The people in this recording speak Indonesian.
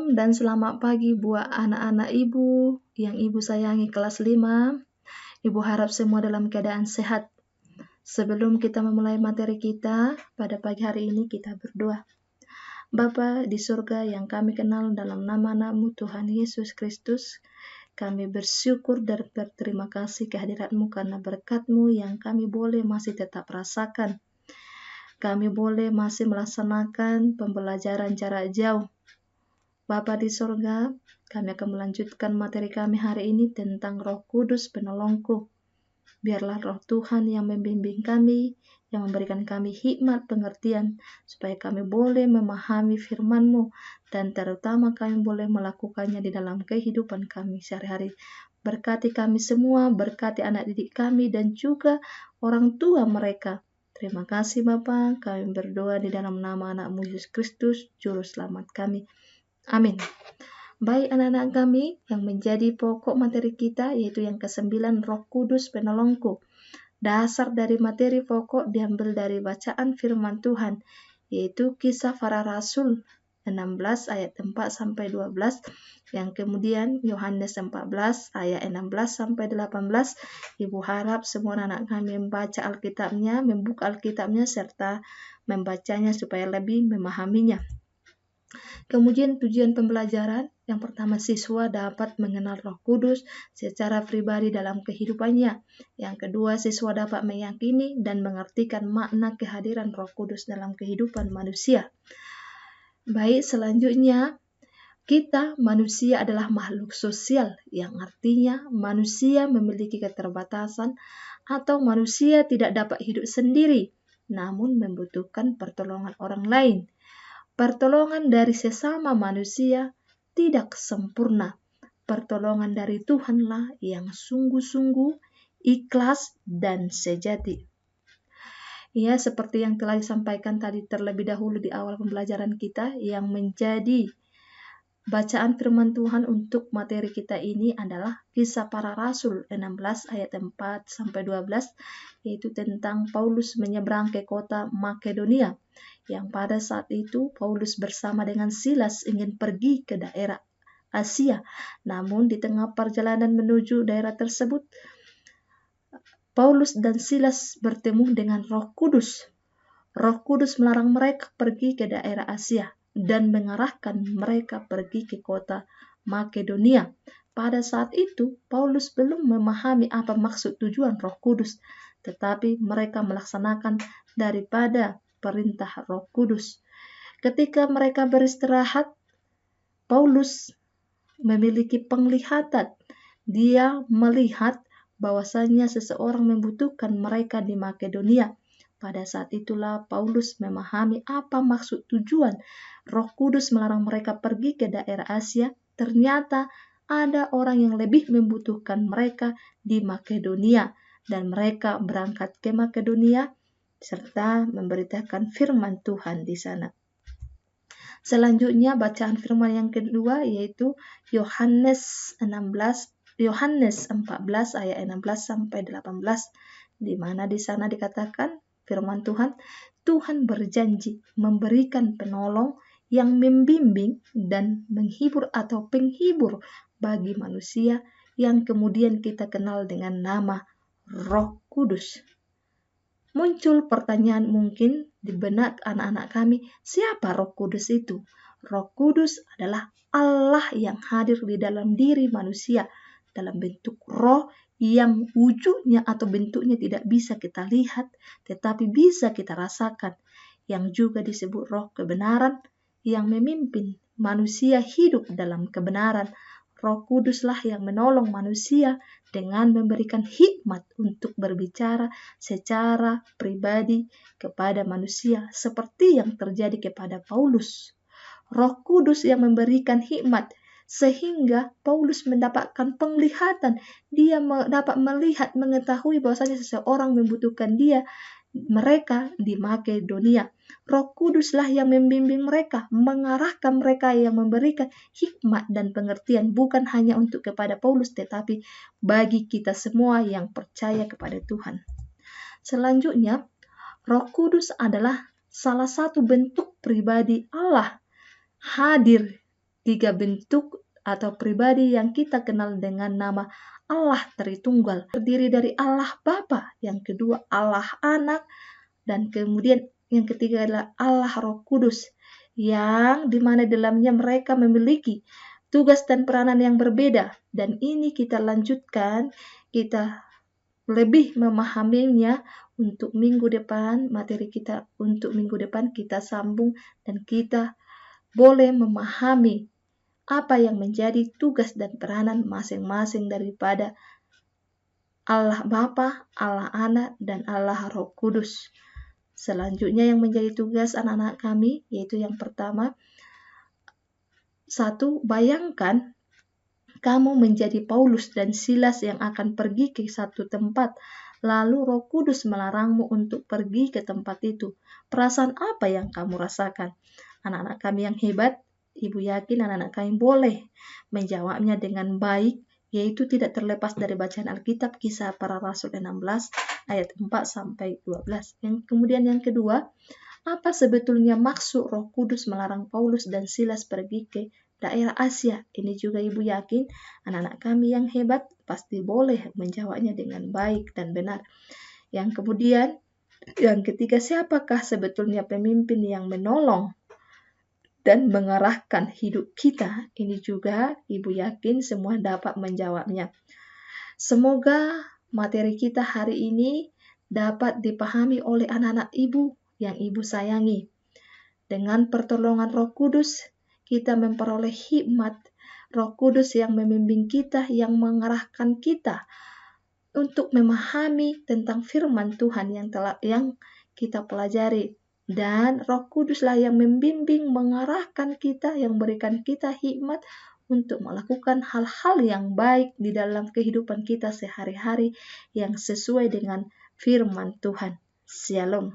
Shalom dan selamat pagi buat anak-anak ibu yang ibu sayangi kelas 5. Ibu harap semua dalam keadaan sehat. Sebelum kita memulai materi kita, pada pagi hari ini kita berdoa. Bapa di surga yang kami kenal dalam nama anakmu Tuhan Yesus Kristus, kami bersyukur dan berterima kasih kehadiratmu karena berkatmu yang kami boleh masih tetap rasakan. Kami boleh masih melaksanakan pembelajaran jarak jauh. Bapa di surga, kami akan melanjutkan materi kami hari ini tentang Roh Kudus penolongku. Biarlah Roh Tuhan yang membimbing kami, yang memberikan kami hikmat pengertian, supaya kami boleh memahami firman-Mu, dan terutama kami boleh melakukannya di dalam kehidupan kami sehari-hari. Berkati kami semua, berkati anak didik kami, dan juga orang tua mereka. Terima kasih Bapa, kami berdoa di dalam nama anak-Mu Yesus Kristus, Juru Selamat kami. Amin. Baik anak-anak kami, yang menjadi pokok materi kita yaitu yang ke-9, Roh Kudus penolongku. Dasar dari materi pokok diambil dari bacaan firman Tuhan, yaitu Kisah Para Rasul 16 ayat 4 sampai 12, yang kemudian Yohanes 14 ayat 16 sampai 18. Ibu harap semua anak kami membaca Alkitabnya, membuka Alkitabnya serta membacanya supaya lebih memahaminya. Kemudian tujuan pembelajaran, yang pertama siswa dapat mengenal Roh Kudus secara pribadi dalam kehidupannya. Yang kedua siswa dapat meyakini dan mengartikan makna kehadiran Roh Kudus dalam kehidupan manusia. Baik, selanjutnya kita manusia adalah makhluk sosial, yang artinya manusia memiliki keterbatasan atau manusia tidak dapat hidup sendiri, namun membutuhkan pertolongan orang lain. Pertolongan dari sesama manusia tidak sempurna. Pertolongan dari Tuhanlah yang sungguh-sungguh, ikhlas, dan sejati. Ya, seperti yang telah disampaikan tadi terlebih dahulu di awal pembelajaran kita, yang menjadi bacaan firman Tuhan untuk materi kita ini adalah Kisah Para Rasul 16 ayat 4 sampai 12, yaitu tentang Paulus menyeberang ke kota Makedonia, yang pada saat itu Paulus bersama dengan Silas ingin pergi ke daerah Asia. Namun di tengah perjalanan menuju daerah tersebut, Paulus dan Silas bertemu dengan Roh Kudus. Roh Kudus melarang mereka pergi ke daerah Asia dan mengarahkan mereka pergi ke kota Makedonia. Pada saat itu, Paulus belum memahami apa maksud tujuan Roh Kudus, tetapi mereka melaksanakan daripada perintah Roh Kudus. Ketika mereka beristirahat, Paulus memiliki penglihatan. Dia melihat bahwasanya seseorang membutuhkan mereka di Makedonia. Pada saat itulah Paulus memahami apa maksud tujuan Roh Kudus melarang mereka pergi ke daerah Asia. Ternyata ada orang yang lebih membutuhkan mereka di Makedonia, dan mereka berangkat ke Makedonia serta memberitakan firman Tuhan di sana. Selanjutnya bacaan firman yang kedua yaitu Yohanes 14 ayat 16 sampai 18, di mana di sana dikatakan firman Tuhan berjanji memberikan penolong yang membimbing dan menghibur atau penghibur bagi manusia, yang kemudian kita kenal dengan nama Roh Kudus. Muncul pertanyaan mungkin di benak anak-anak kami, siapa Roh Kudus itu? Roh Kudus adalah Allah yang hadir di dalam diri manusia dalam bentuk roh yang wujudnya atau bentuknya tidak bisa kita lihat, tetapi bisa kita rasakan, yang juga disebut roh kebenaran yang memimpin manusia hidup dalam kebenaran. Roh Kuduslah yang menolong manusia dengan memberikan hikmat untuk berbicara secara pribadi kepada manusia, seperti yang terjadi kepada Paulus. Roh Kudus yang memberikan hikmat sehingga Paulus mendapatkan penglihatan. Dia dapat melihat, mengetahui bahwasanya seseorang membutuhkan mereka di Makedonia. Roh Kuduslah yang membimbing mereka, mengarahkan mereka, yang memberikan hikmat dan pengertian bukan hanya untuk kepada Paulus, tetapi bagi kita semua yang percaya kepada Tuhan. Selanjutnya, Roh Kudus adalah salah satu bentuk pribadi Allah hadir tiga bentuk atau pribadi yang kita kenal dengan nama Allah Tritunggal. Terdiri dari Allah Bapa, yang kedua Allah Anak, dan kemudian yang ketiga adalah Allah Roh Kudus, yang dimana dalamnya mereka memiliki tugas dan peranan yang berbeda. Dan ini kita lanjutkan, kita lebih memahaminya untuk minggu depan. Materi kita untuk minggu depan kita sambung dan kita boleh memahami apa yang menjadi tugas dan peranan masing-masing daripada Allah Bapa, Allah Anak, dan Allah Roh Kudus. Selanjutnya yang menjadi tugas anak-anak kami, yaitu yang pertama, 1. Bayangkan kamu menjadi Paulus dan Silas yang akan pergi ke satu tempat, lalu Roh Kudus melarangmu untuk pergi ke tempat itu. Perasaan apa yang kamu rasakan? Anak-anak kami yang hebat, Ibu yakin anak-anak kami boleh menjawabnya dengan baik, yaitu tidak terlepas dari bacaan Alkitab Kisah Para Rasul 16 ayat 4-12. Kemudian yang kedua, apa sebetulnya maksud Roh Kudus melarang Paulus dan Silas pergi ke daerah Asia? Ini juga Ibu yakin anak-anak kami yang hebat pasti boleh menjawabnya dengan baik dan benar. Yang kemudian, yang ketiga, siapakah sebetulnya pemimpin yang menolong dan mengarahkan hidup kita? Ini juga Ibu yakin semua dapat menjawabnya. Semoga materi kita hari ini dapat dipahami oleh anak-anak Ibu yang Ibu sayangi. Dengan pertolongan Roh Kudus, kita memperoleh hikmat Roh Kudus yang membimbing kita, yang mengarahkan kita untuk memahami tentang firman Tuhan yang kita pelajari. Dan Roh Kuduslah yang membimbing, mengarahkan kita, yang memberikan kita hikmat untuk melakukan hal-hal yang baik di dalam kehidupan kita sehari-hari yang sesuai dengan firman Tuhan. Shalom.